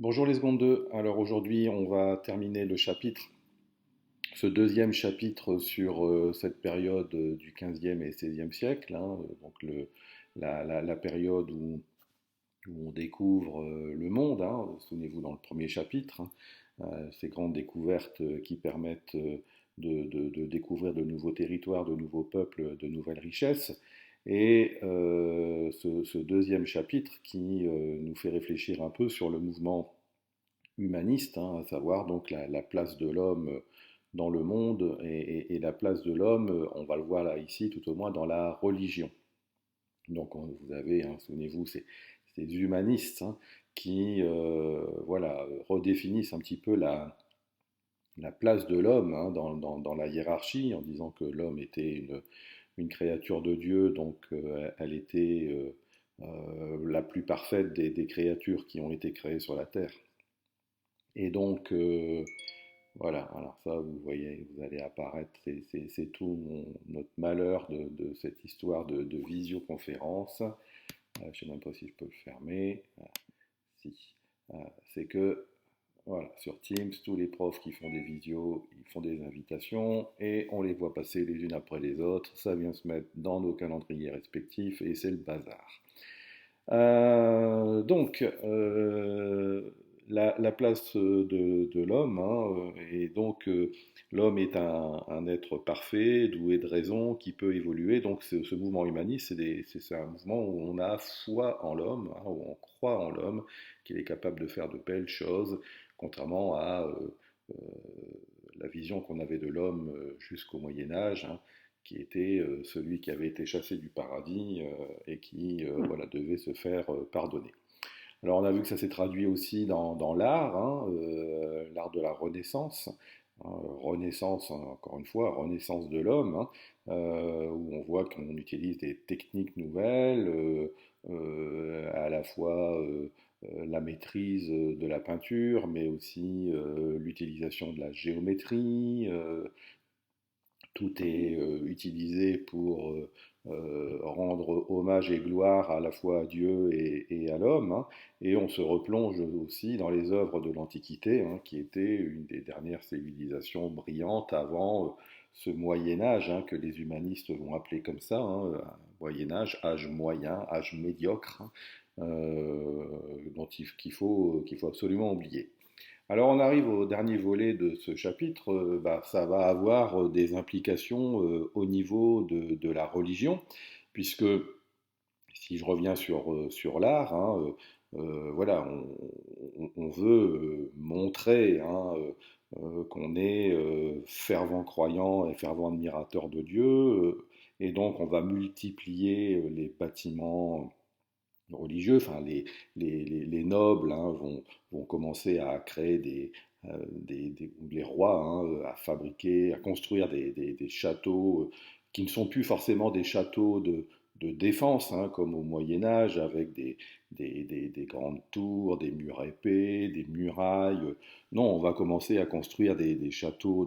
Bonjour les secondes 2. Alors aujourd'hui, on va terminer ce deuxième chapitre sur cette période du 15e et 16e siècle, hein, la période où on découvre le monde, hein. Souvenez-vous dans le premier chapitre, hein, ces grandes découvertes qui permettent de découvrir de nouveaux territoires, de nouveaux peuples, de nouvelles richesses. Et ce deuxième chapitre qui nous fait réfléchir un peu sur le mouvement humaniste, hein, à savoir donc la place de l'homme dans le monde et la place de l'homme, on va le voir là ici, tout au moins dans la religion. Donc vous avez, hein, souvenez-vous, ces humanistes, hein, qui voilà, redéfinissent un petit peu la place de l'homme, hein, dans la hiérarchie, en disant que l'homme était une créature de Dieu, donc elle était la plus parfaite des créatures qui ont été créées sur la terre. Et donc, voilà, alors ça, vous voyez, vous allez apparaître, c'est tout notre malheur de cette histoire de visioconférence. Je ne sais même pas si je peux le fermer. Si. Euh, c'est que, voilà, sur Teams, tous les profs qui font des visios, ils font des invitations et on les voit passer les unes après les autres. Ça vient se mettre dans nos calendriers respectifs et c'est le bazar. Donc, la place de l'homme, hein, et donc l'homme est un être parfait, doué de raison, qui peut évoluer. Donc ce mouvement humaniste, c'est un mouvement où on a foi en l'homme, hein, où on croit en l'homme, qu'il est capable de faire de belles choses, contrairement à la vision qu'on avait de l'homme jusqu'au Moyen Âge, hein, qui était celui qui avait été chassé du paradis et qui voilà, devait se faire pardonner. Alors on a vu que ça s'est traduit aussi dans l'art, hein, l'art de la Renaissance. Hein, Renaissance, hein, encore une fois, Renaissance de l'homme, hein, où on voit qu'on utilise des techniques nouvelles, à la fois la maîtrise de la peinture, mais aussi l'utilisation de la géométrie, tout est utilisé pour rendre hommage et gloire à la fois à Dieu et à l'homme, hein. Et on se replonge aussi dans les œuvres de l'Antiquité, hein, qui était une des dernières civilisations brillantes avant ce Moyen Âge, hein, que les humanistes vont appeler comme ça, hein, Moyen Âge, âge moyen, âge médiocre, hein, qu'il faut absolument oublier. Alors on arrive au dernier volet de ce chapitre, bah, ça va avoir des implications au niveau de la religion, puisque si je reviens sur l'art, hein, voilà, on veut montrer, hein, qu'on est fervent croyant et fervent admirateur de Dieu, et donc on va multiplier les bâtiments religieux, enfin les nobles, hein, vont commencer à créer les rois, hein, à fabriquer, à construire des châteaux qui ne sont plus forcément des châteaux de défense, hein, comme au Moyen Âge, avec des grandes tours, des murs épais, des murailles. Non, on va commencer à construire des châteaux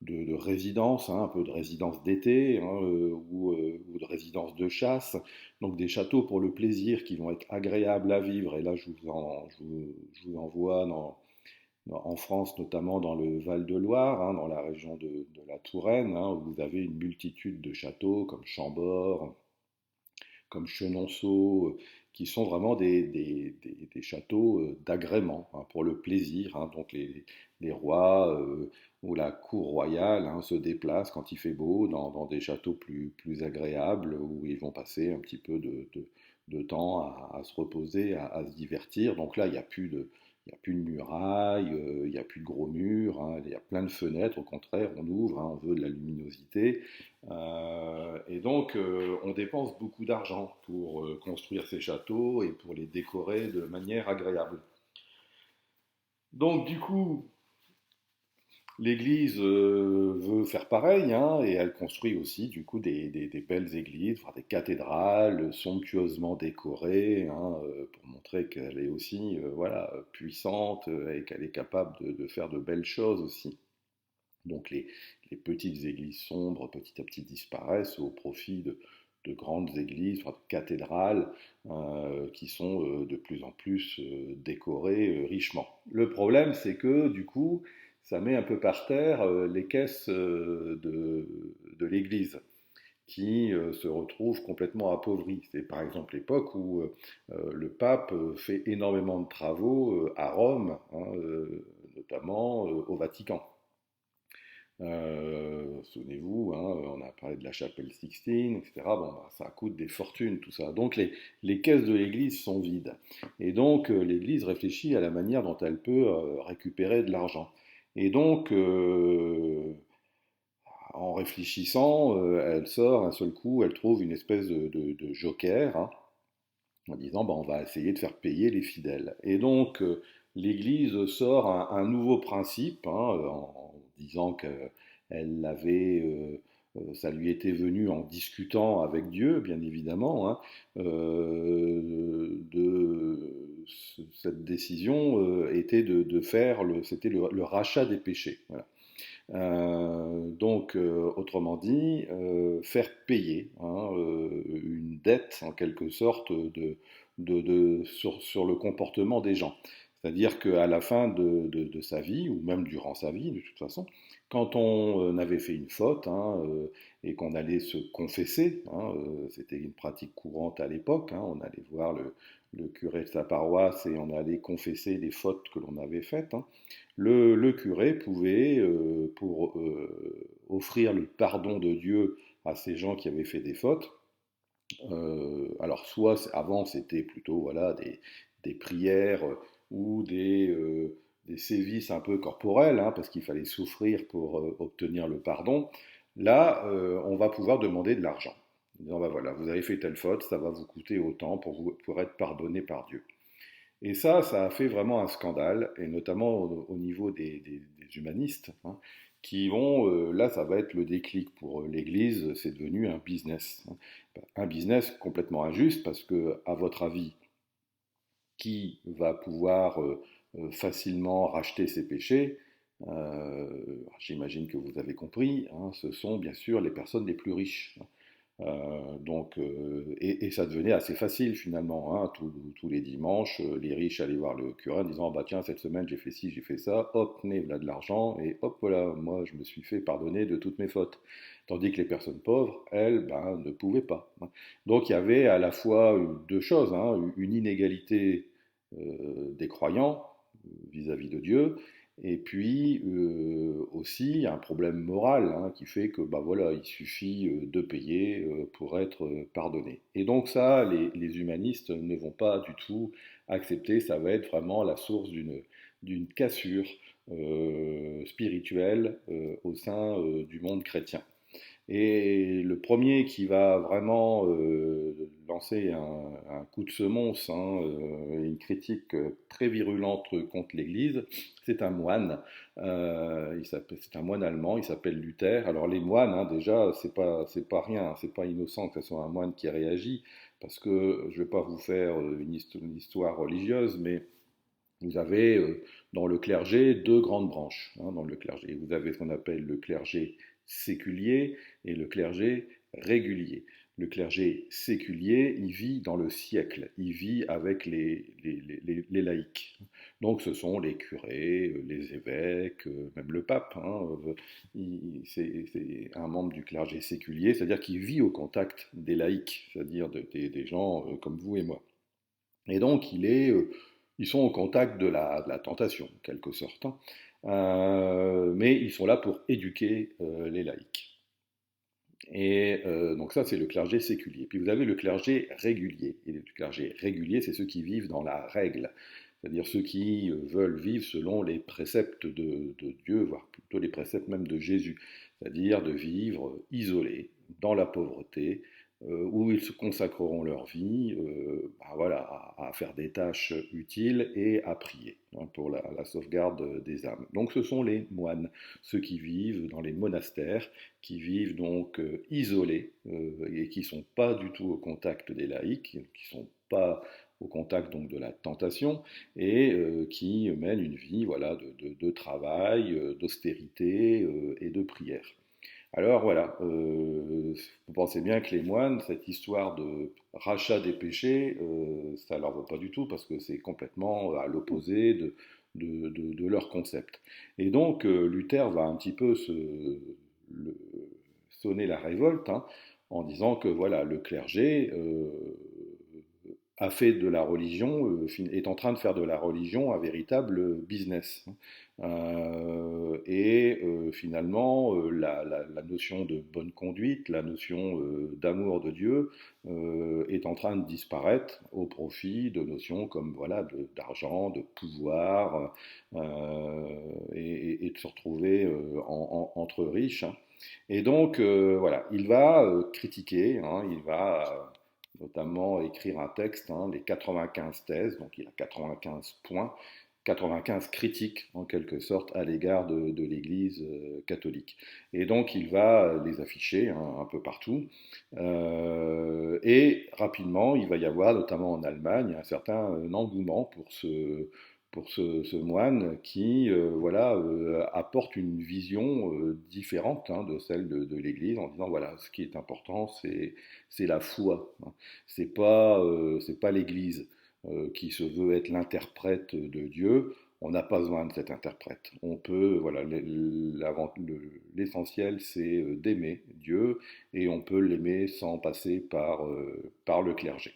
de résidence, hein, un peu de résidence d'été, hein, ou de résidence de chasse. Donc des châteaux pour le plaisir qui vont être agréables à vivre. Et là, je vous envoie en France, notamment dans le Val-de-Loire, hein, dans la région de la Touraine, hein, où vous avez une multitude de châteaux comme Chambord, comme Chenonceau, qui sont vraiment des châteaux d'agrément, hein, pour le plaisir, hein. Donc les rois ou la cour royale, hein, se déplacent quand il fait beau dans des châteaux plus agréables où ils vont passer un petit peu de temps à se reposer, à se divertir. Donc là, il y a plus de murailles, il n'y a plus de gros murs, hein, il y a plein de fenêtres, au contraire, on ouvre, hein, on veut de la luminosité. Et donc, on dépense beaucoup d'argent pour construire ces châteaux et pour les décorer de manière agréable. Donc, du coup, l'Église veut faire pareil, hein, et elle construit aussi, du coup, des belles églises, enfin, des cathédrales somptueusement décorées, hein, pour montrer qu'elle est aussi, voilà, puissante et qu'elle est capable de faire de belles choses aussi. Donc les petites églises sombres petit à petit disparaissent au profit de grandes églises, enfin, de cathédrales, qui sont de plus en plus décorées richement. Le problème, c'est que du coup, ça met un peu par terre les caisses de l'Église qui se retrouvent complètement appauvries. C'est par exemple l'époque où le pape fait énormément de travaux à Rome, hein, notamment au Vatican. Souvenez-vous, hein, on a parlé de la chapelle Sixtine, etc. Bon, bah, ça coûte des fortunes, tout ça. Donc les caisses de l'Église sont vides. Et donc l'Église réfléchit à la manière dont elle peut récupérer de l'argent. Et donc, en réfléchissant, elle sort un seul coup, elle trouve une espèce de joker, hein, en disant bah, on va essayer de faire payer les fidèles. Et donc l'Église sort un nouveau principe, hein, en disant qu'elle l'avait, ça lui était venu en discutant avec Dieu, bien évidemment, hein, cette décision était de faire c'était le rachat des péchés. Voilà. Donc, autrement dit, faire payer, hein, une dette en quelque sorte sur le comportement des gens. C'est-à-dire qu'à la fin de sa vie, ou même durant sa vie, de toute façon, quand on avait fait une faute, hein, et qu'on allait se confesser, hein, c'était une pratique courante à l'époque, hein, on allait voir le curé de sa paroisse et on allait confesser les fautes que l'on avait faites, hein, le curé pouvait, pour offrir le pardon de Dieu à ces gens qui avaient fait des fautes, alors soit avant c'était plutôt voilà, des prières ou des sévices un peu corporels, hein, parce qu'il fallait souffrir pour obtenir le pardon. Là, on va pouvoir demander de l'argent. En disant, bah voilà, vous avez fait telle faute, ça va vous coûter autant pour être pardonné par Dieu. Et ça a fait vraiment un scandale, et notamment au niveau des humanistes, hein, qui vont, là ça va être le déclic pour l'Église, c'est devenu un business. Hein. Un business complètement injuste, parce que, à votre avis, qui va pouvoir facilement racheter ses péchés? J'imagine que vous avez compris, hein, ce sont bien sûr les personnes les plus riches. Et ça devenait assez facile finalement, hein, tous les dimanches, les riches allaient voir le curé en disant bah tiens cette semaine j'ai fait ci, j'ai fait ça, hop, tenez, voilà de l'argent, et hop voilà, moi je me suis fait pardonner de toutes mes fautes. Tandis que les personnes pauvres, elles, ben, ne pouvaient pas. Hein. Donc il y avait à la fois deux choses, hein, une inégalité des croyants vis-à-vis de Dieu, et puis aussi un problème moral, hein, qui fait que bah voilà, il suffit de payer pour être pardonné. Et donc ça, les humanistes ne vont pas du tout accepter, ça va être vraiment la source d'une cassure spirituelle au sein du monde chrétien. Et le premier qui va vraiment lancer un coup de semonce, hein, une critique très virulente contre l'Église, c'est un moine. C'est un moine allemand, il s'appelle Luther. Alors les moines, hein, déjà, c'est pas rien, c'est pas innocent que ce soit un moine qui réagit, parce que je vais pas vous faire une histoire religieuse, mais vous avez dans le clergé deux grandes branches, hein, dans le clergé. Vous avez ce qu'on appelle le clergé séculier et le clergé régulier. Le clergé séculier, il vit dans le siècle, il vit avec les laïcs. Donc ce sont les curés, les évêques, même le pape. Hein, c'est un membre du clergé séculier, c'est-à-dire qu'il vit au contact des laïcs, c'est-à-dire des gens comme vous et moi. Et donc ils sont au contact de la tentation, en quelque sorte, hein. Mais ils sont là pour éduquer les laïcs. Et donc ça, c'est le clergé séculier. Puis vous avez le clergé régulier. Et le clergé régulier, c'est ceux qui vivent dans la règle, c'est-à-dire ceux qui veulent vivre selon les préceptes de Dieu, voire plutôt les préceptes même de Jésus, c'est-à-dire de vivre isolés, dans la pauvreté, où ils se consacreront leur vie ben voilà, à faire des tâches utiles et à prier, hein, pour la sauvegarde des âmes. Donc ce sont les moines, ceux qui vivent dans les monastères, qui vivent donc isolés et qui ne sont pas du tout au contact des laïcs, qui ne sont pas au contact donc de la tentation, et qui mènent une vie voilà, de travail, d'austérité et de prière. Alors voilà, vous pensez bien que les moines, cette histoire de rachat des péchés, ça leur va pas du tout parce que c'est complètement à l'opposé de leur concept. Et donc Luther va un petit peu le- sonner la révolte, hein, en disant que voilà, le clergé a fait de la religion, est en train de faire de la religion un véritable business. Finalement, la notion de bonne conduite, la notion d'amour de Dieu est en train de disparaître au profit de notions comme voilà, d'argent, de pouvoir, et de se retrouver entre riches, hein. Et donc, voilà, il va critiquer, hein, il va notamment écrire un texte, hein, les 95 thèses, donc il a 95 points, 95 critiques en quelque sorte à l'égard de l'Église catholique. Et donc il va les afficher, hein, un peu partout. Et rapidement, il va y avoir, notamment en Allemagne, un certain engouement pour ce moine qui voilà, apporte une vision différente, hein, de celle de l'Église, en disant voilà, ce qui est important, c'est la foi, hein. C'est pas l'Église qui se veut être l'interprète de Dieu. On n'a pas besoin de cet interprète. On peut, voilà, l'essentiel c'est d'aimer Dieu et on peut l'aimer sans passer par le clergé.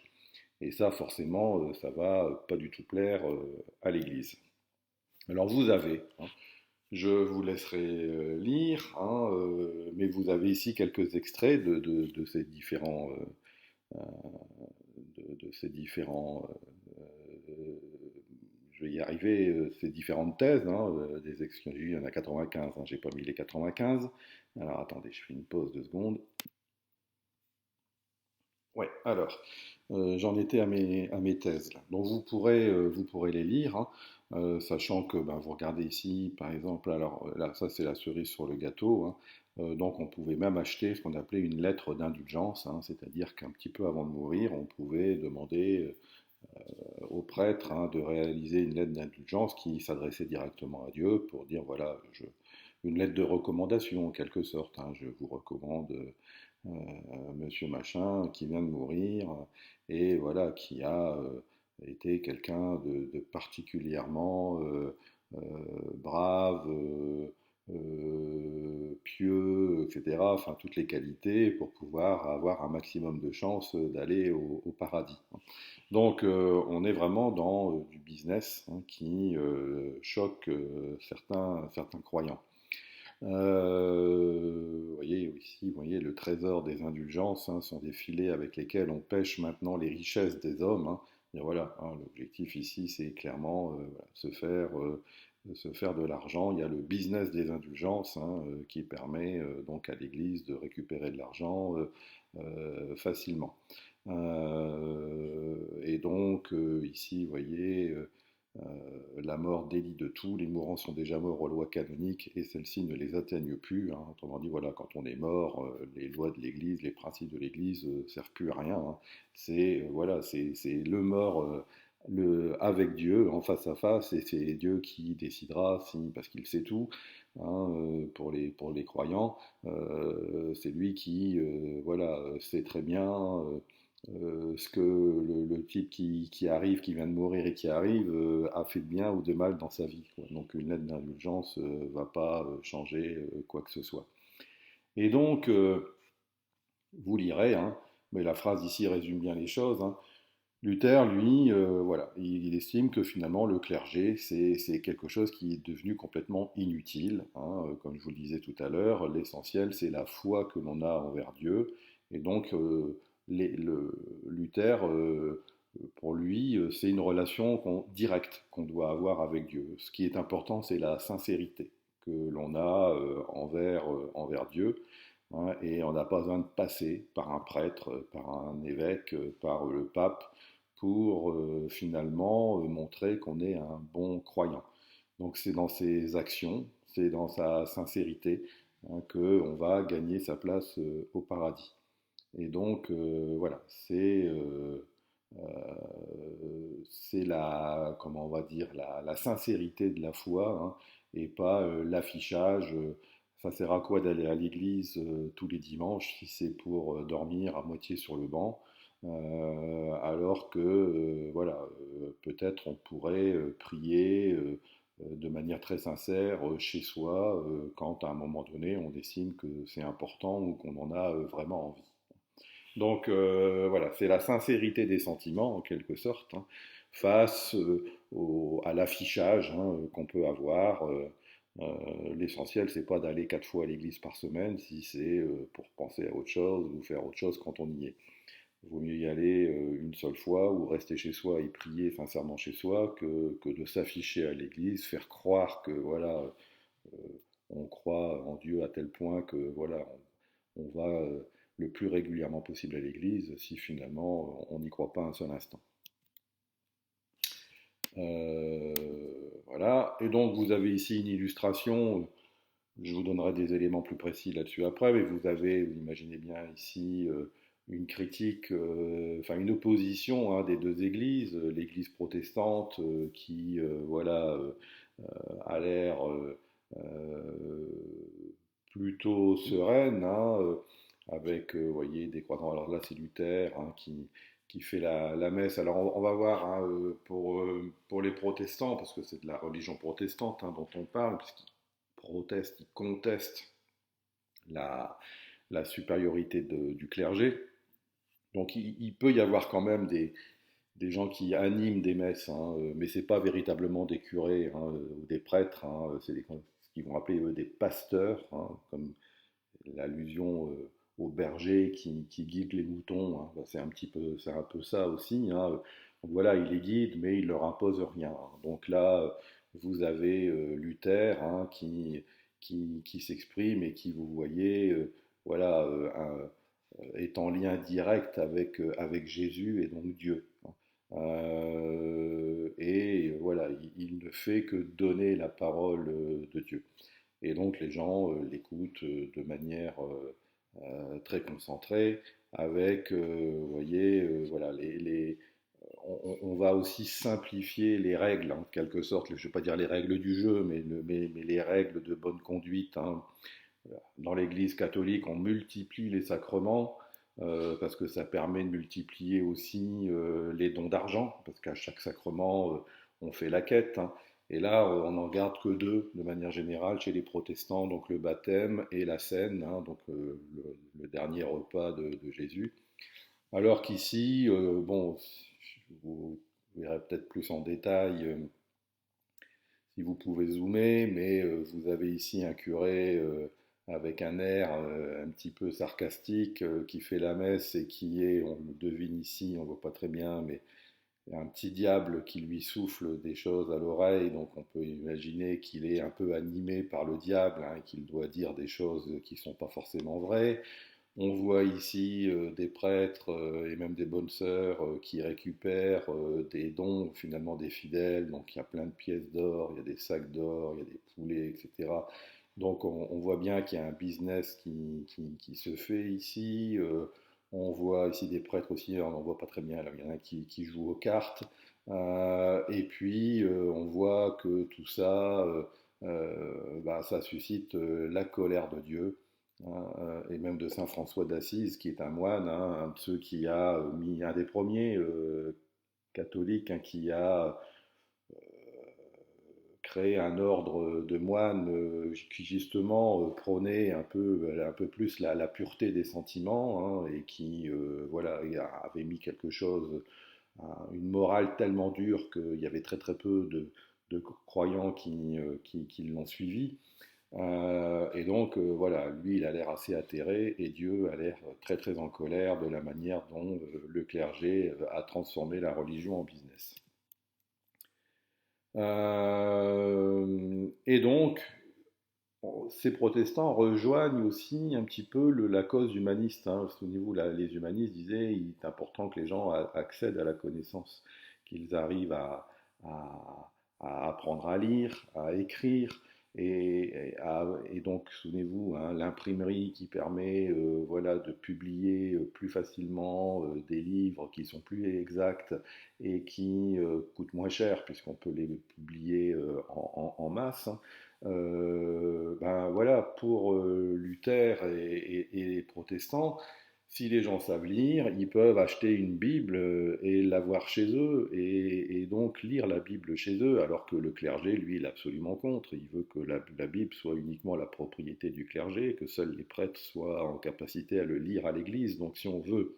Et ça, forcément, ça va pas du tout plaire à l'Église. Alors vous avez, hein, je vous laisserai lire, hein, mais vous avez ici quelques extraits de ces différents, de ces différents, je vais y arriver, ces différentes thèses, hein, des excuses, il y en a 95, hein, j'ai pas mis les 95. Alors attendez, je fais une pause de secondes. Ouais, alors, j'en étais à mes thèses là. Donc vous pourrez les lire, hein, sachant que ben, vous regardez ici, par exemple, alors là, ça c'est la cerise sur le gâteau, hein. Donc on pouvait même acheter ce qu'on appelait une lettre d'indulgence, hein, c'est-à-dire qu'un petit peu avant de mourir, on pouvait demander au prêtre, hein, de réaliser une lettre d'indulgence qui s'adressait directement à Dieu pour dire voilà, une lettre de recommandation en quelque sorte, hein, je vous recommande monsieur machin qui vient de mourir et voilà, qui a été quelqu'un de particulièrement euh, brave, pieux, etc. Enfin, toutes les qualités pour pouvoir avoir un maximum de chances d'aller au paradis. Donc, on est vraiment dans du business, hein, qui choque certains croyants. Vous voyez ici, vous voyez le trésor des indulgences, hein, sont des filets avec lesquels on pêche maintenant les richesses des hommes, hein. Et voilà, hein, l'objectif ici, c'est clairement voilà, se faire de l'argent. Il y a le business des indulgences, hein, qui permet donc à l'Église de récupérer de l'argent facilement. Et donc ici, vous voyez, la mort délie de tout, les mourants sont déjà morts aux lois canoniques et celles-ci ne les atteignent plus, hein. Autrement dit, voilà, quand on est mort, les lois de l'Église, les principes de l'Église ne servent plus à rien, hein. C'est voilà, c'est le mort avec Dieu, en face à face, et c'est Dieu qui décidera, si, parce qu'il sait tout, hein, pour les croyants. C'est lui qui voilà, sait très bien ce que le type qui arrive, qui vient de mourir et qui arrive, a fait de bien ou de mal dans sa vie, quoi. Donc une lettre d'indulgence ne va pas changer quoi que ce soit. Et donc, vous lirez, hein, mais la phrase ici résume bien les choses, hein. Luther, lui, voilà, il estime que finalement le clergé, c'est quelque chose qui est devenu complètement inutile, hein, comme je vous le disais tout à l'heure, l'essentiel c'est la foi que l'on a envers Dieu, et donc Luther, pour lui, c'est une relation directe qu'on doit avoir avec Dieu. Ce qui est important, c'est la sincérité que l'on a envers Dieu, hein, et on n'a pas besoin de passer par un prêtre, par un évêque, par le pape, pour finalement montrer qu'on est un bon croyant. Donc c'est dans ses actions, c'est dans sa sincérité, hein, qu'on va gagner sa place au paradis. Et donc voilà, c'est la, comment on va dire, la sincérité de la foi, hein, et pas l'affichage. ça sert à quoi d'aller à l'église tous les dimanches si c'est pour dormir à moitié sur le banc, alors que voilà, peut-être on pourrait prier de manière très sincère chez soi quand à un moment donné on estime que c'est important ou qu'on en a vraiment envie. Donc voilà, c'est la sincérité des sentiments en quelque sorte, hein, face à l'affichage qu'on peut avoir. L'essentiel, c'est pas d'aller 4 fois à l'église par semaine si c'est pour penser à autre chose ou faire autre chose quand on y est. Il vaut mieux y aller une seule fois ou rester chez soi et prier sincèrement chez soi que de s'afficher à l'église, faire croire que voilà, euh, on croit en Dieu à tel point que voilà, on va le plus régulièrement possible à l'église si finalement on n'y croit pas un seul instant. Euh, voilà, et donc vous avez ici une illustration, je vous donnerai des éléments plus précis là-dessus après, mais vous imaginez bien ici une critique, enfin une opposition des deux églises, l'église protestante qui voilà, a l'air euh, plutôt sereine, avec, vous voyez, des croisants. Alors là, c'est Luther qui fait la messe. Alors on va voir pour les protestants, parce que c'est de la religion protestante dont on parle, puisqu'ils protestent, ils contestent la, la supériorité du clergé. Donc il peut y avoir quand même des gens qui animent des messes, mais c'est pas véritablement des curés ou des prêtres, c'est ce qu'ils vont appeler eux des pasteurs, comme l'allusion au berger qui guide les moutons, bah, c'est un peu ça aussi. Donc voilà, il les guide, mais il leur impose rien. Donc là, vous avez Luther qui s'exprime et qui, vous voyez, voilà, est en lien direct avec Jésus et donc Dieu. Et voilà, il ne fait que donner la parole de Dieu. Et donc les gens l'écoutent de manière très concentrée, avec, vous voyez, voilà, on va aussi simplifier les règles, en quelque sorte, je ne vais pas dire les règles du jeu, mais les règles de bonne conduite. Dans l'Église catholique, on multiplie les sacrements parce que ça permet de multiplier aussi les dons d'argent, parce qu'à chaque sacrement, on fait la quête. Et là, on n'en garde que deux de manière générale chez les protestants, donc le baptême et la scène, donc le dernier repas de Jésus. Alors qu'ici, bon, vous verrez peut-être plus en détail si vous pouvez zoomer, mais vous avez ici un curé avec un air un petit peu sarcastique qui fait la messe et qui est, on le devine ici, on ne voit pas très bien, mais un petit diable qui lui souffle des choses à l'oreille, donc on peut imaginer qu'il est un peu animé par le diable et qu'il doit dire des choses qui ne sont pas forcément vraies. On voit ici des prêtres et même des bonnes sœurs qui récupèrent des dons finalement des fidèles. Donc il y a plein de pièces d'or, il y a des sacs d'or, il y a des poulets, etc. Donc on voit bien qu'il y a un business qui se fait ici. On voit ici des prêtres aussi, on n'en voit pas très bien, là, il y en a qui jouent aux cartes. Et puis on voit que tout ça, bah, ça suscite la colère de Dieu et même de Saint François d'Assise, qui est un moine, un de ceux qui a mis un des premiers catholiques qui a créé un ordre de moines qui justement prônait un peu plus la pureté des sentiments et qui voilà, avait mis quelque chose, une morale tellement dure qu'il y avait très très peu de croyants qui l'ont suivi. Et donc, voilà, lui, il a l'air assez atterré et Dieu a l'air très très en colère de la manière dont le clergé a transformé la religion en business. Et donc, ces protestants rejoignent aussi un petit peu la cause humaniste. Souvenez-vous, les humanistes disaient il est important que les gens accèdent à la connaissance, qu'ils arrivent à, à apprendre à lire, à écrire. Et donc, souvenez-vous, l'imprimerie qui permet voilà, de publier plus facilement des livres qui sont plus exacts et qui coûtent moins cher, puisqu'on peut les publier en masse, hein. Ben voilà, pour Luther et les protestants, si les gens savent lire, ils peuvent acheter une Bible et l'avoir chez eux et donc lire la Bible chez eux, alors que le clergé, lui, il est absolument contre. Il veut que la Bible soit uniquement la propriété du clergé, que seuls les prêtres soient en capacité à le lire à l'église. Donc si on veut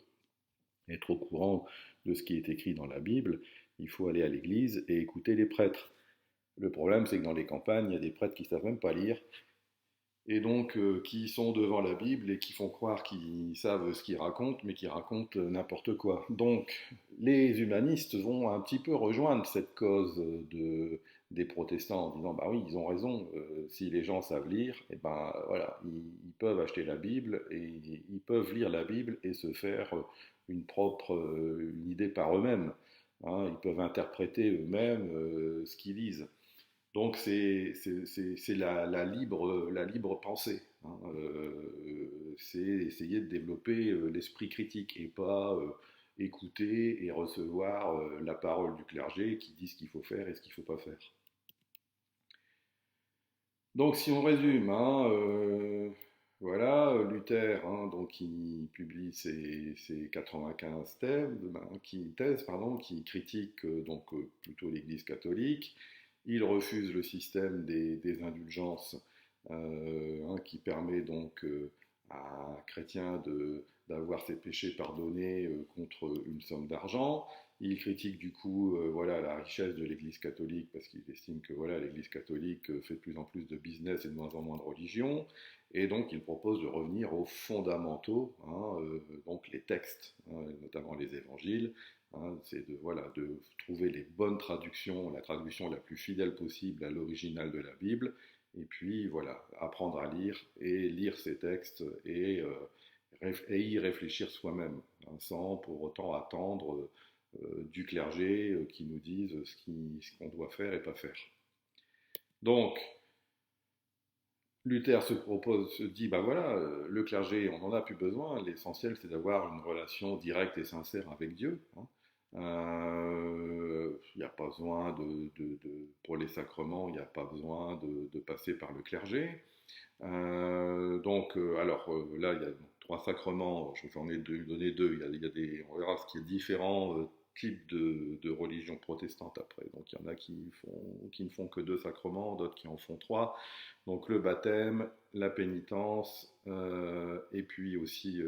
être au courant de ce qui est écrit dans la Bible, il faut aller à l'église et écouter les prêtres. Le problème, c'est que dans les campagnes, il y a des prêtres qui ne savent même pas lire et donc qui sont devant la Bible et qui font croire qu'ils savent ce qu'ils racontent, mais qui racontent n'importe quoi. Donc les humanistes vont un petit peu rejoindre cette cause des protestants en disant bah oui, ils ont raison, si les gens savent lire, et ben voilà, ils peuvent acheter la Bible et ils peuvent lire la Bible et se faire une idée par eux-mêmes. Hein, ils peuvent interpréter eux-mêmes ce qu'ils lisent. Donc c'est la libre pensée, hein. C'est essayer de développer l'esprit critique et pas écouter et recevoir la parole du clergé qui dit ce qu'il faut faire et ce qu'il ne faut pas faire. Donc si on résume, hein, voilà, Luther, hein, donc il publie ses 95 thèses, pardon, qui critiquent donc plutôt l'Église catholique. Il refuse le système des indulgences hein, qui permet donc à un chrétien d'avoir ses péchés pardonnés contre une somme d'argent. Il critique du coup voilà, la richesse de l'Église catholique parce qu'il estime que voilà, l'Église catholique fait de plus en plus de business et de moins en moins de religion. Et donc il propose de revenir aux fondamentaux, hein, donc les textes, hein, notamment les évangiles. Hein, c'est voilà, de trouver les bonnes traductions, la traduction la plus fidèle possible à l'original de la Bible. Et puis voilà, apprendre à lire et lire ces textes et y réfléchir soi-même, hein, sans pour autant attendre du clergé qui nous disent ce qu'on doit faire et pas faire. Donc, Luther se dit, ben voilà, le clergé, on n'en a plus besoin, l'essentiel c'est d'avoir une relation directe et sincère avec Dieu. Hein. Il n'y a pas besoin pour les sacrements, il n'y a pas besoin de passer par le clergé. Là, il y a trois sacrements, je vous en ai donné deux, on verra ce qui est différent types de religions protestantes après. Donc il y en a qui ne font que deux sacrements, d'autres qui en font trois. Donc le baptême, la pénitence, et puis aussi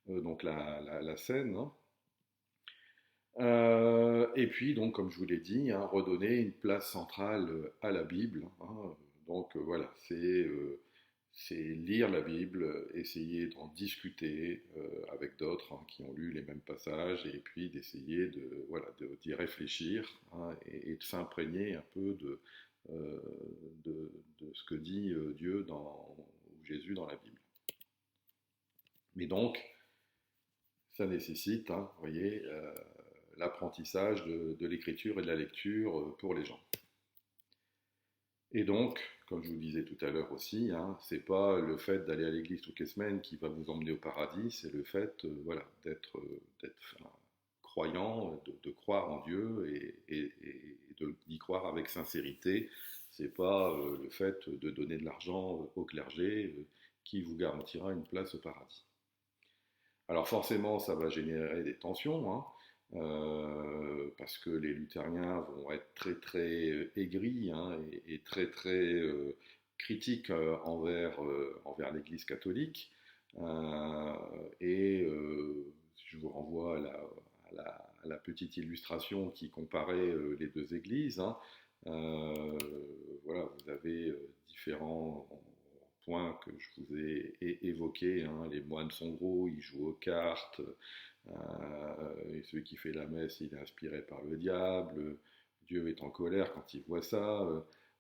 donc la scène. Hein. Et puis donc comme je vous l'ai dit, hein, redonner une place centrale à la Bible. Hein. Donc voilà, c'est lire la Bible, essayer d'en discuter avec d'autres hein, qui ont lu les mêmes passages, et puis d'essayer d'y réfléchir hein, et de s'imprégner un peu euh, de ce que dit Dieu ou Jésus dans la Bible. Mais donc, ça nécessite, hein, vous voyez, l'apprentissage de l'écriture et de la lecture pour les gens. Et donc, comme je vous le disais tout à l'heure aussi, hein, c'est pas le fait d'aller à l'église toutes les semaines qui va vous emmener au paradis, c'est le fait voilà, d'être croyant, de croire en Dieu et d'y croire avec sincérité. C'est pas le fait de donner de l'argent au clergé qui vous garantira une place au paradis. Alors forcément, ça va générer des tensions, hein, parce que les luthériens vont être très très aigris hein, et très très critiques envers l'Église catholique. Euh, je vous renvoie à la petite illustration qui comparait les deux églises. Hein. Euh, voilà, vous avez différents points que je vous ai évoqués. Hein. Les moines sont gros, ils jouent aux cartes. Et celui qui fait la messe, il est inspiré par le diable. Dieu est en colère quand il voit ça.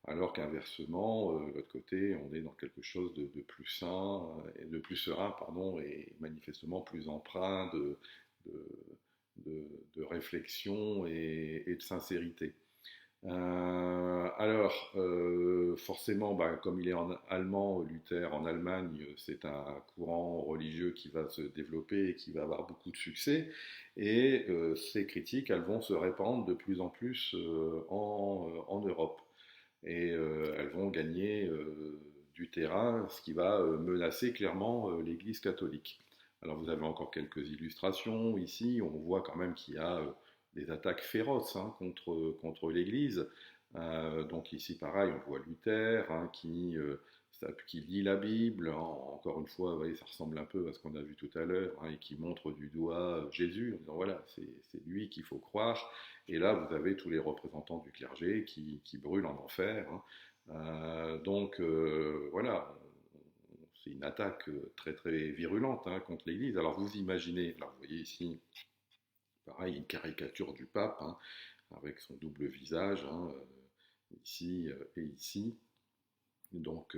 Alors qu'inversement, de l'autre côté, on est dans quelque chose de plus sain, et de plus serein, pardon, et manifestement plus empreint de, de réflexion et de sincérité. Forcément, bah, comme il est en allemand, Luther en Allemagne, c'est un courant religieux qui va se développer et qui va avoir beaucoup de succès. Et ces critiques, elles vont se répandre de plus en plus en Europe. et elles vont gagner du terrain, ce qui va menacer clairement l'Église catholique. Alors vous avez encore quelques illustrations ici, on voit quand même qu'il y a des attaques féroces hein, contre l'Église. Donc ici pareil, on voit Luther hein, qui lit la Bible, hein, encore une fois, vous voyez, ça ressemble un peu à ce qu'on a vu tout à l'heure, hein, et qui montre du doigt Jésus, en disant voilà, c'est lui qu'il faut croire. Et là, vous avez tous les représentants du clergé qui brûlent en enfer. Hein. Donc voilà, c'est une attaque très très virulente hein, contre l'Église. Alors vous imaginez, alors vous voyez ici, pareil, une caricature du pape hein, avec son double visage, hein, ici et ici. Donc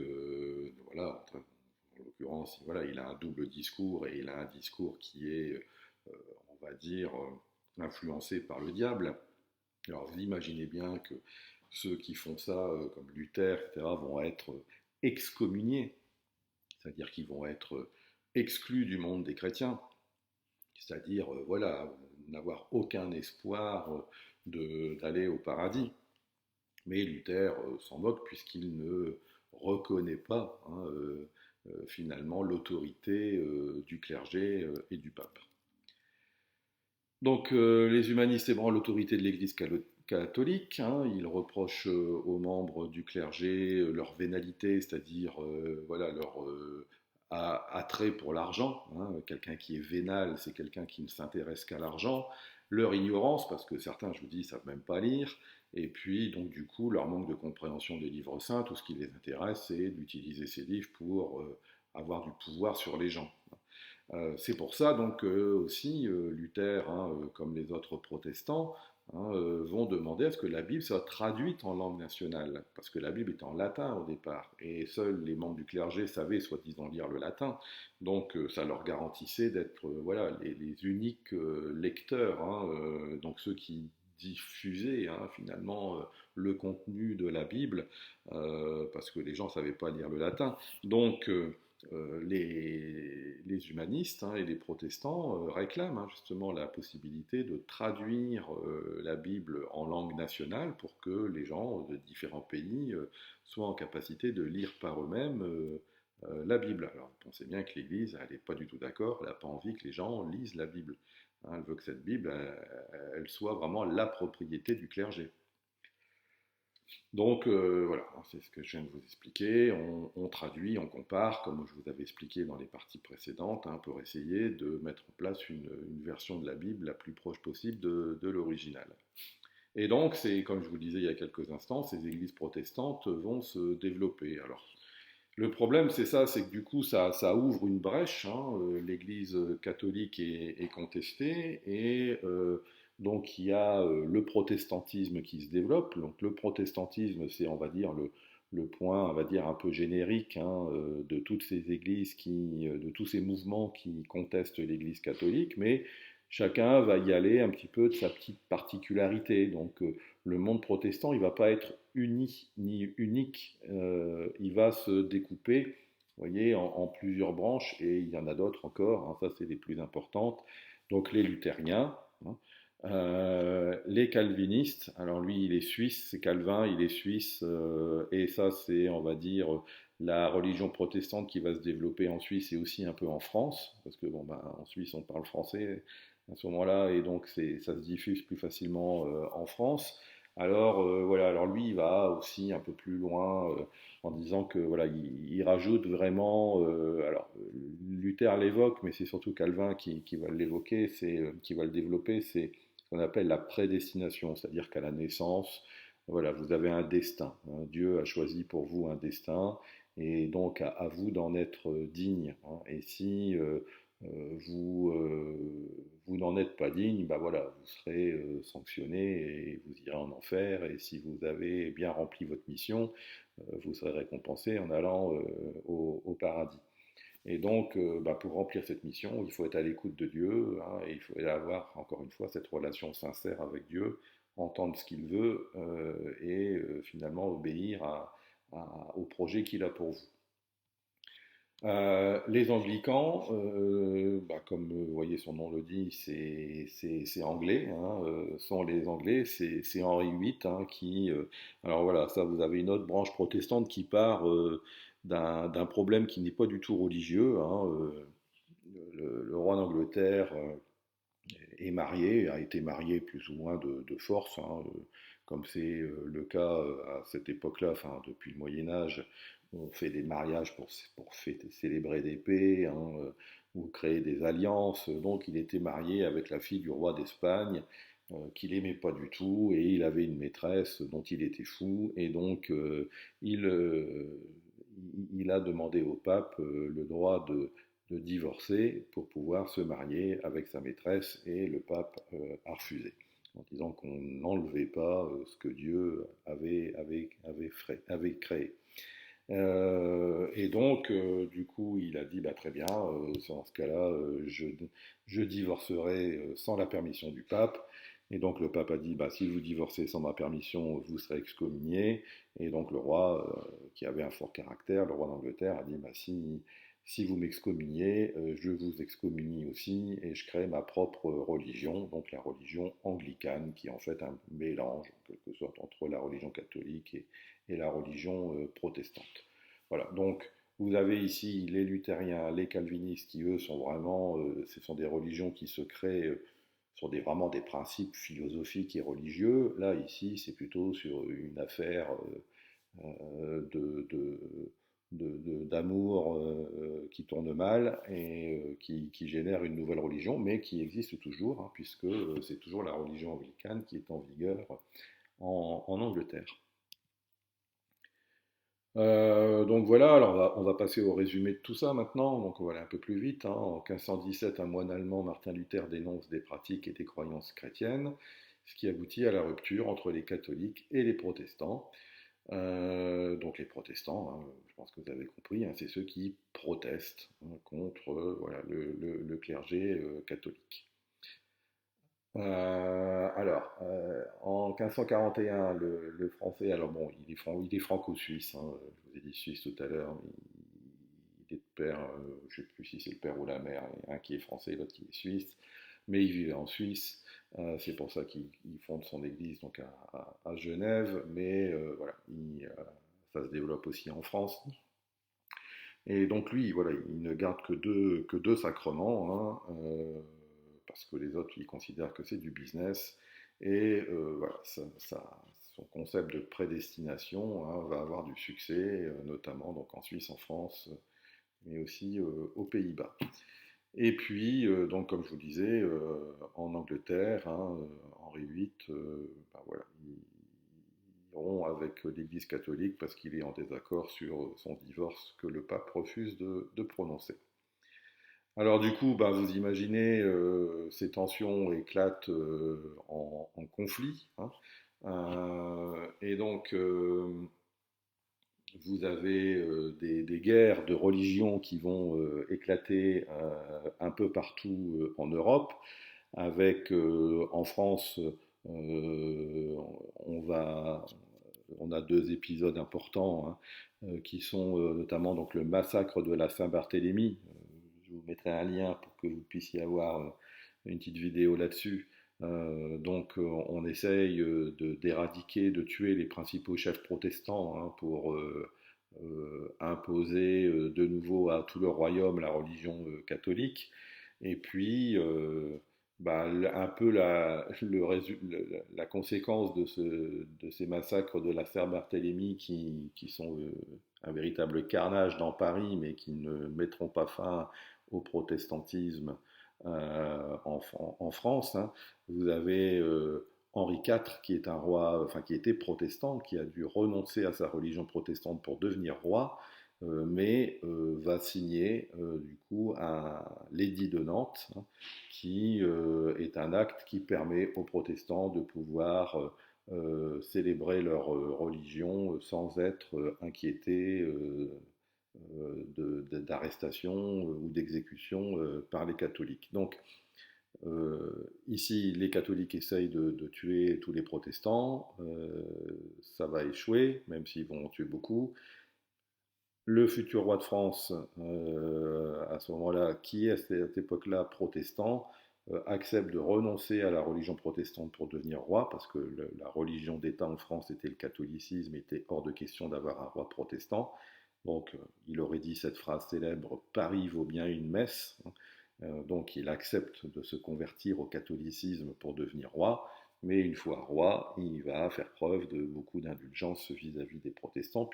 voilà, en l'occurrence, voilà, il a un double discours et il a un discours qui est, on va dire, influencé par le diable. Alors vous imaginez bien que ceux qui font ça, comme Luther, etc., vont être excommuniés, c'est-à-dire qu'ils vont être exclus du monde des chrétiens, c'est-à-dire, voilà, n'avoir aucun espoir d'aller au paradis. Mais Luther s'en moque puisqu'il ne reconnaît pas hein, finalement l'autorité du clergé et du pape. Donc les humanistes ébranlent l'autorité de l'Église catholique, hein, ils reprochent aux membres du clergé leur vénalité, c'est-à-dire voilà, leur attrait pour l'argent. Hein. Quelqu'un qui est vénal, c'est quelqu'un qui ne s'intéresse qu'à l'argent. Leur ignorance, parce que certains, je vous dis, ne savent même pas lire. Et puis, donc, du coup, leur manque de compréhension des livres saints, tout ce qui les intéresse, c'est d'utiliser ces livres pour avoir du pouvoir sur les gens. C'est pour ça donc aussi Luther, hein, comme les autres protestants, hein, vont demander à ce que la Bible soit traduite en langue nationale, parce que la Bible est en latin au départ, et seuls les membres du clergé savaient soi-disant lire le latin, donc ça leur garantissait d'être voilà, les uniques lecteurs, hein, donc ceux qui diffusaient hein, finalement le contenu de la Bible, parce que les gens ne savaient pas lire le latin. Donc les humanistes hein, et les protestants réclament hein, justement la possibilité de traduire la Bible en langue nationale pour que les gens de différents pays soient en capacité de lire par eux-mêmes la Bible. Alors vous pensez bien que l'Église, elle n'est pas du tout d'accord, elle n'a pas envie que les gens lisent la Bible. Hein, elle veut que cette Bible, elle soit vraiment la propriété du clergé. Donc voilà, c'est ce que je viens de vous expliquer. On traduit, on compare, comme je vous avais expliqué dans les parties précédentes, hein, pour essayer de mettre en place une version de la Bible la plus proche possible de l'original. Et donc, c'est comme je vous disais il y a quelques instants, ces églises protestantes vont se développer. Alors, le problème, c'est ça, c'est que du coup, ça ouvre une brèche. Hein, l'Église catholique est contestée et donc il y a le protestantisme qui se développe. Donc le protestantisme, c'est, on va dire, le point, on va dire, un peu générique hein, de toutes ces églises de tous ces mouvements qui contestent l'Église catholique, mais chacun va y aller un petit peu de sa petite particularité. Donc le monde protestant, il ne va pas être uni ni unique, il va se découper, vous voyez, en plusieurs branches, et il y en a d'autres encore, hein, ça c'est les plus importantes. Donc les luthériens, hein, les calvinistes, alors lui il est suisse, c'est Calvin, il est suisse, et ça c'est, on va dire, la religion protestante qui va se développer en Suisse et aussi un peu en France, parce que bon, ben, en Suisse on parle français à ce moment-là, et donc ça se diffuse plus facilement en France. Alors voilà, alors lui il va aussi un peu plus loin en disant que voilà, il rajoute vraiment, alors Luther l'évoque, mais c'est surtout Calvin qui va l'évoquer, qui va le développer, c'est ce qu'on appelle la prédestination, c'est-à-dire qu'à la naissance, voilà, vous avez un destin. Hein. Dieu a choisi pour vous un destin, et donc à vous d'en être digne. Hein. Et si vous n'en êtes pas digne, bah voilà, vous serez sanctionné et vous irez en enfer. Et si vous avez bien rempli votre mission, vous serez récompensé en allant au paradis. Et donc, bah, pour remplir cette mission, il faut être à l'écoute de Dieu, hein, et il faut avoir, encore une fois, cette relation sincère avec Dieu, entendre ce qu'il veut et finalement obéir au projet qu'il a pour vous. Les anglicans, bah, comme vous voyez son nom le dit, c'est anglais, hein, sont les Anglais, c'est Henri VIII hein, qui... alors voilà, ça vous avez une autre branche protestante qui part d'un problème qui n'est pas du tout religieux. Hein, le roi d'Angleterre est marié, a été marié plus ou moins de force, hein, comme c'est le cas à cette époque-là, enfin depuis le Moyen Âge, on fait des mariages pour célébrer des paix, hein, ou créer des alliances. Donc il était marié avec la fille du roi d'Espagne, qu'il aimait pas du tout, et il avait une maîtresse dont il était fou, et donc il, euh, il a demandé au pape le droit de divorcer pour pouvoir se marier avec sa maîtresse et le pape a refusé en disant qu'on n'enlevait pas ce que Dieu avait créé. Et donc, du coup, il a dit bah, très bien, dans ce cas-là, je divorcerai sans la permission du pape. Et donc, le pape a dit bah, si vous divorcez sans ma permission, vous serez excommunié. Et donc, le roi, qui avait un fort caractère, le roi d'Angleterre, a dit bah, si vous m'excommuniez, je vous excommunie aussi et je crée ma propre religion, donc la religion anglicane, qui est en fait un mélange, en quelque sorte, entre la religion catholique et la religion protestante. Voilà, donc vous avez ici les luthériens, les calvinistes qui eux sont vraiment, ce sont des religions qui se créent sur vraiment des principes philosophiques et religieux. Là, ici, c'est plutôt sur une affaire d'amour qui tourne mal et qui génère une nouvelle religion, mais qui existe toujours, hein, puisque c'est toujours la religion anglicane qui est en vigueur en Angleterre. Donc voilà, alors on va passer au résumé de tout ça maintenant, donc on va aller un peu plus vite. Hein. En 1517, un moine allemand, Martin Luther, dénonce des pratiques et des croyances chrétiennes, ce qui aboutit à la rupture entre les catholiques et les protestants. Donc les protestants, hein, je pense que vous avez compris, hein, c'est ceux qui protestent hein, contre voilà, le clergé catholique. En 1541, le français, alors bon, il est franco-suisse, hein, je vous ai dit suisse tout à l'heure, mais il est de père, je ne sais plus si c'est le père ou la mère, il y a un qui est français, l'autre qui est suisse, mais il vivait en Suisse, c'est pour ça qu'il fonde son église donc à Genève, mais voilà, ça se développe aussi en France. Et donc lui, voilà, il ne garde que deux sacrements, hein, parce que les autres, ils considèrent que c'est du business. Et voilà, son concept de prédestination hein, va avoir du succès, notamment donc en Suisse, en France, mais aussi aux Pays-Bas. Et puis, donc comme je vous disais, en Angleterre, hein, Henri VIII, ben voilà, ils iront avec l'Église catholique parce qu'il est en désaccord sur son divorce que le pape refuse de prononcer. Alors du coup, bah, vous imaginez, ces tensions éclatent en conflit. Hein. Et donc, vous avez des guerres de religion qui vont éclater un peu partout en Europe, avec en France, on va, on a deux épisodes importants hein, qui sont notamment donc le massacre de la Saint-Barthélemy. Je vous mettrai un lien pour que vous puissiez avoir une petite vidéo là-dessus. Donc on essaye d'éradiquer, de tuer les principaux chefs protestants hein, pour imposer de nouveau à tout le royaume la religion catholique. Et puis bah, un peu la conséquence de ces massacres de la Saint-Barthélemy qui sont un véritable carnage dans Paris, mais qui ne mettront pas fin au protestantisme en France. Hein. Vous avez Henri IV, qui est un roi, enfin qui était protestant, qui a dû renoncer à sa religion protestante pour devenir roi, mais va signer du coup un l'édit de Nantes, hein, qui est un acte qui permet aux protestants de pouvoir célébrer leur religion sans être inquiétés d'arrestation ou d'exécution par les catholiques. Donc ici, les catholiques essayent de tuer tous les protestants, ça va échouer, même s'ils vont en tuer beaucoup. le futur roi de France, à ce moment-là, qui est à cette époque-là protestant, accepte de renoncer à la religion protestante pour devenir roi, parce que la religion d'État en France était le catholicisme, il était hors de question d'avoir un roi protestant. Donc il aurait dit cette phrase célèbre, Paris vaut bien une messe. Donc il accepte de se convertir au catholicisme pour devenir roi, mais une fois roi, il va faire preuve de beaucoup d'indulgence vis-à-vis des protestants,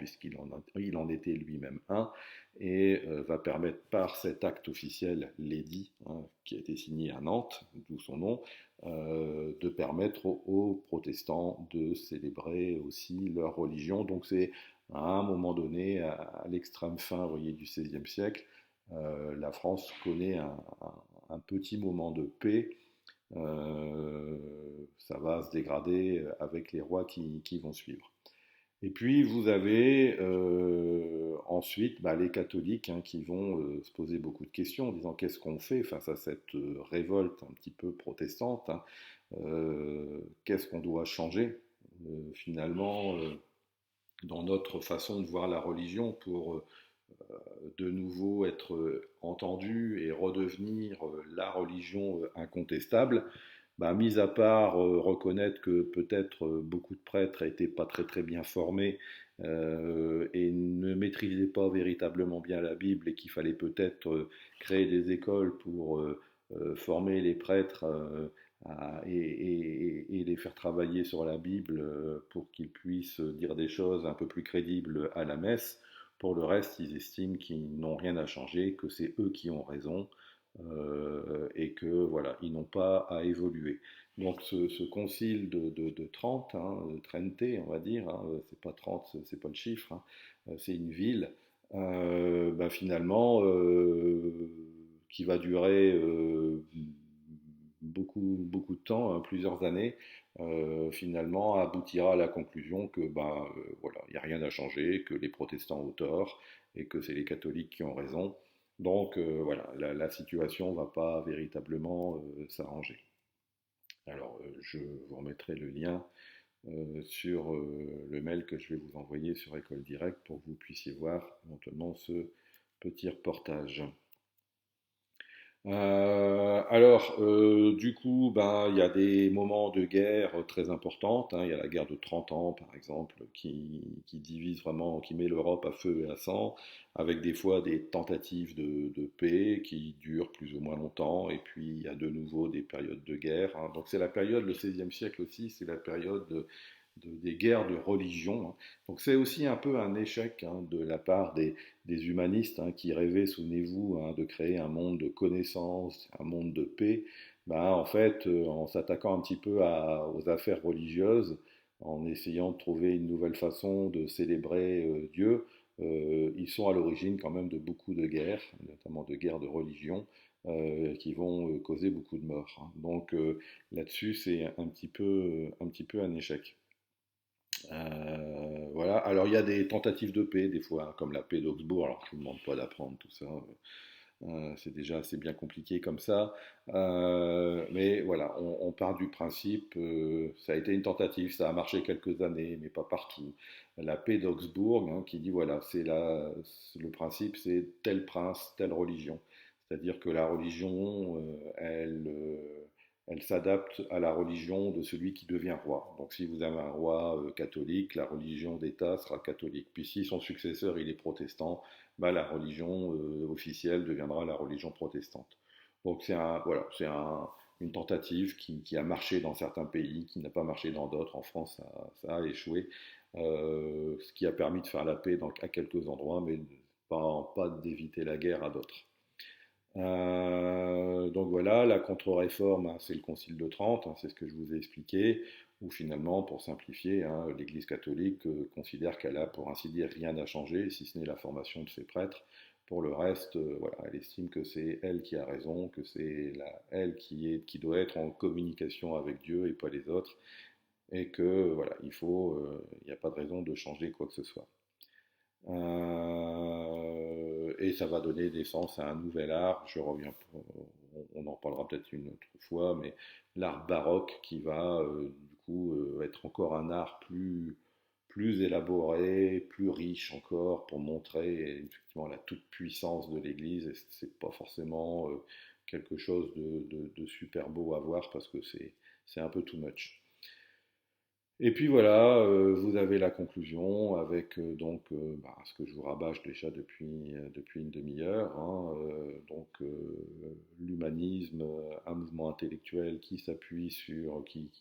il en était lui-même un, et va permettre par cet acte officiel, l'édit, hein, qui a été signé à Nantes, d'où son nom, de permettre aux protestants de célébrer aussi leur religion. Donc c'est à un moment donné, à l'extrême fin, vous voyez, du XVIe siècle, la France connaît un petit moment de paix. Ça va se dégrader avec les rois qui vont suivre. Et puis vous avez ensuite les catholiques, hein, qui vont se poser beaucoup de questions en disant qu'est-ce qu'on fait face à cette révolte un petit peu protestante, hein. Qu'est-ce qu'on doit changer finalement dans notre façon de voir la religion pour de nouveau être entendu et redevenir la religion incontestable. Mis à part reconnaître que peut-être beaucoup de prêtres n'étaient pas très très bien formés et ne maîtrisaient pas véritablement bien la Bible et qu'il fallait peut-être créer des écoles pour former les prêtres et les faire travailler sur la Bible pour qu'ils puissent dire des choses un peu plus crédibles à la messe. Pour le reste, ils estiment qu'ils n'ont rien à changer, que c'est eux qui ont raison et que voilà, ils n'ont pas à évoluer. Donc ce concile de Trente, hein, Trente, on va dire, hein, c'est pas 30, c'est pas le chiffre, hein, c'est une ville, finalement, qui va durer beaucoup de temps, hein, plusieurs années, finalement aboutira à la conclusion que voilà, il n'y a rien à changer, que les protestants ont tort et que c'est les catholiques qui ont raison. Donc voilà, la situation ne va pas véritablement s'arranger. Alors je vous remettrai le lien sur le mail que je vais vous envoyer sur École Direct pour que vous puissiez voir éventuellement ce petit reportage. Du coup, il y a des moments de guerre très importantes, hein. Il y a la guerre de 30 ans, par exemple, qui divise vraiment, qui met l'Europe à feu et à sang, avec des fois des tentatives de paix qui durent plus ou moins longtemps, et puis il y a de nouveau des périodes de guerre, hein. Donc c'est la période, le XVIe siècle aussi, c'est la période des guerres de religion, hein. Donc c'est aussi un peu un échec, hein, de la part des humanistes, hein, qui rêvaient, souvenez-vous, hein, de créer un monde de connaissance, un monde de paix. En fait, en s'attaquant un petit peu aux affaires religieuses, en essayant de trouver une nouvelle façon de célébrer Dieu, ils sont à l'origine quand même de beaucoup de guerres, notamment de guerres de religion, qui vont causer beaucoup de morts, hein. Donc là-dessus, c'est un petit peu un échec. Voilà. Alors il y a des tentatives de paix des fois, hein, comme la paix d'Augsbourg. Alors je ne vous demande pas d'apprendre tout ça, c'est déjà assez bien compliqué comme ça. Mais voilà, on part du principe, ça a été une tentative, ça a marché quelques années, mais pas partout. La paix d'Augsbourg, hein, qui dit voilà, le principe, c'est tel prince, telle religion. C'est-à-dire que la religion, elle s'adapte à la religion de celui qui devient roi. Donc si vous avez un roi catholique, la religion d'État sera catholique. Puis si son successeur il est protestant, la religion officielle deviendra la religion protestante. Donc voilà, une tentative qui a marché dans certains pays, qui n'a pas marché dans d'autres. En France, ça a échoué, ce qui a permis de faire la paix à quelques endroits, mais pas d'éviter la guerre à d'autres. Donc voilà, la contre-réforme, hein, c'est le Concile de Trente, hein, c'est ce que je vous ai expliqué, où finalement, pour simplifier, hein, l'Église catholique considère qu'elle a, pour ainsi dire, rien à changer, si ce n'est la formation de ses prêtres. Pour le reste, voilà, elle estime que c'est elle qui a raison, que c'est elle qui doit être en communication avec Dieu et pas les autres, et que voilà, il n'y a pas de raison de changer quoi que ce soit. Et ça va donner naissance à un nouvel art. On en parlera peut-être une autre fois, mais l'art baroque qui va du coup être encore un art plus élaboré, plus riche encore pour montrer effectivement la toute-puissance de l'Église. Et c'est pas forcément quelque chose de super beau à voir parce que c'est un peu too much. Et puis voilà, vous avez la conclusion avec ce que je vous rabâche déjà depuis une demi-heure, hein, l'humanisme, un mouvement intellectuel qui s'appuie qui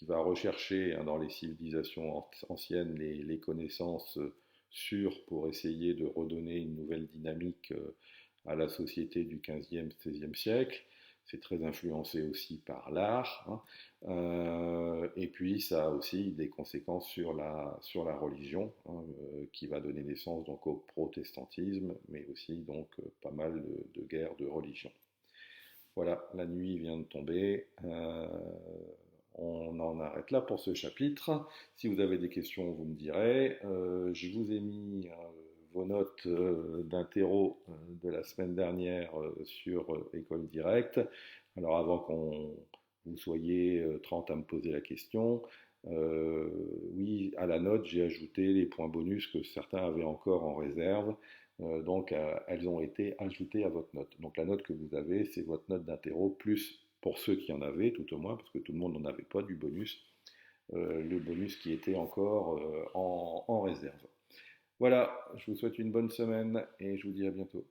va rechercher hein, dans les civilisations anciennes les connaissances sûres pour essayer de redonner une nouvelle dynamique à la société du 15e, 16e siècle. C'est très influencé aussi par l'art, hein. Et puis ça a aussi des conséquences sur la religion, hein, qui va donner naissance donc au protestantisme, mais aussi donc pas mal de guerres de religion. Voilà, la nuit vient de tomber. On en arrête là pour ce chapitre. Si vous avez des questions, vous me direz. Je vous ai mis vos notes d'interro de la semaine dernière sur École Directe. Alors avant qu'on vous soyez 30 à me poser la question, oui, à la note, j'ai ajouté les points bonus que certains avaient encore en réserve. Elles ont été ajoutées à votre note. Donc, la note que vous avez, c'est votre note d'interro, plus pour ceux qui en avaient, tout au moins, parce que tout le monde n'en avait pas du bonus, le bonus qui était encore en réserve. Voilà, je vous souhaite une bonne semaine et je vous dis à bientôt.